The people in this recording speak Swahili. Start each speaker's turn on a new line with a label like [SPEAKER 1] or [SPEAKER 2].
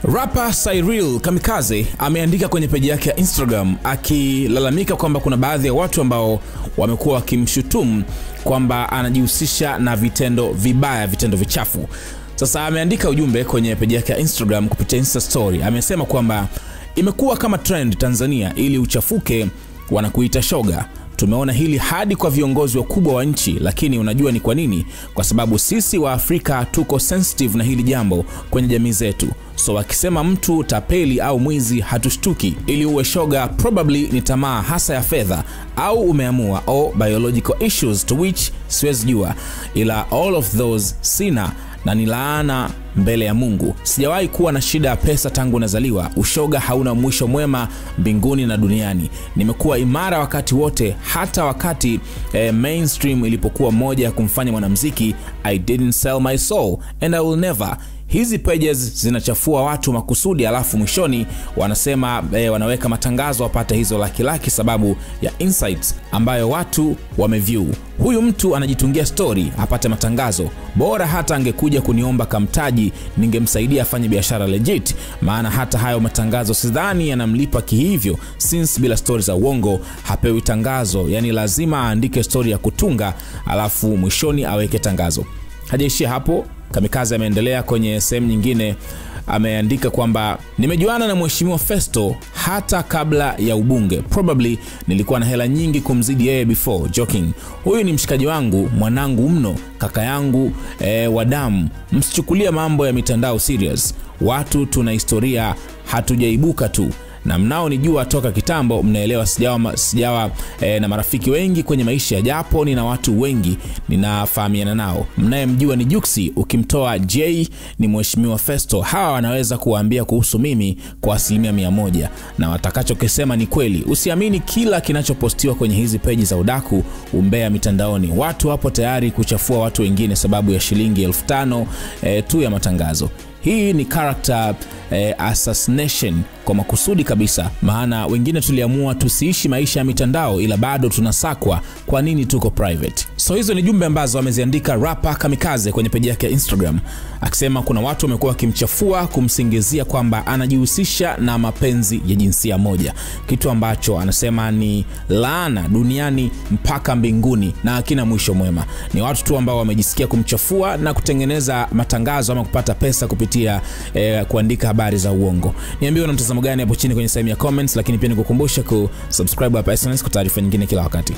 [SPEAKER 1] Rapper Cyril Kamikaze ameandika kwenye peji yake ya Instagram akilalamika kwamba kuna baadhi ya watu ambao wamekuwa wakimshutumu kwamba anajihusisha na vitendo vibaya, vitendo vichafu. Sasa ameandika ujumbe kwenye peji yake ya Instagram kupitia Insta story. Amesema kwamba imekuwa kama trend Tanzania, ili uchafuke wanakuita shoga. Tumeona hili hadi kwa viongozi wakubwa wa nchi, lakini unajua ni kwa nini? Kwa sababu sisi wa Afrika tuko sensitive na hili jambo kwenye jamii zetu. So akisema mtu tapeli au mwizi hatushtuki. Ili uwe shoga probably ni tamaa hasa ya fedha, au umeamua au biological issues to which siwezi jua, ila all of those sina na ni laana mbele ya Mungu. Sijawahi kuwa na shida ya pesa tangu nazaliwa. Ushoga hauna mwisho mwema mbinguni na duniani. Nimekuwa imara wakati wote, hata wakati mainstream ilipokuwa moja ya kumfanya mwanamuziki. I didn't sell my soul and I will never. Hizi pages zinachafua watu makusudi, alafu mwishoni wanasema wanaweka matangazo wapate hizo laki sababu ya insights ambayo watu wameview. Huyu mtu anajitungia story apate matangazo. Bora hata angekuja kuniomba kamtaji, ningemsaidia afanye biashara legit, maana hata hayo matangazo sidhani yanamlipa kihivyo, since bila stories za uongo hapewi tangazo. Yani lazima aandike story ya kutunga alafu mwishoni aweke tangazo. Hajaishia hapo, Kamikaze ameendelea kwenye sehemu nyingine. Ameandika kwamba nimejuana na Mheshimiwa Festo hata kabla ya ubunge. Probably nilikuwa na hela nyingi kumzidi yeye before. Joking. Huyu ni mshikaji wangu, mwanangu mno, kaka yangu wa damu. Msichukulia mambo ya mitandao serious. Watu tuna historia, hatujaibuka tu. Na mnao nijua toka kitambo mnaelewa sijawa na marafiki wengi kwenye maisha, japo nina watu wengi ninafahamiana nao. Mnayemjua ni Juksi, ukimtoa J ni Mheshimiwa Festo. Hawa wanaweza kuambia kuhusu mimi kwa 100%, na watakachokisema ni kweli. Usiamini kila kinachopostiwa kwenye hizi peji za udaku umbea mitandaoni. Watu wapo tayari kuchafua watu wengine sababu ya shilingi 1500 tu ya matangazo. Hii ni character assassination kwa makusudi kabisa, maana wengine tuliamua tusiishi maisha ya mitandao ila bado tunasakwa. Kwa nini tuko private? So hizo ni jumbe ambazo ameziandika Rapper Kamikaze kwenye peji yake ya Instagram, akisema kuna watu wamekuwa wakimchafua, kumsingizia kwamba anajihusisha na mapenzi ya jinsia moja, kitu ambacho anasema ni laana duniani mpaka mbinguni na hakina mwisho mwema. Ni watu tu ambao wamejisikia kumchafua na kutengeneza matangazo ama kupata pesa kupitia kuandika habari za uongo. Niambie una mtazamo gani hapo chini kwenye sehemu ya comments, lakini pia nikukumbusha kusubscribe hapa SnS kwa taarifa nyingine kila wakati.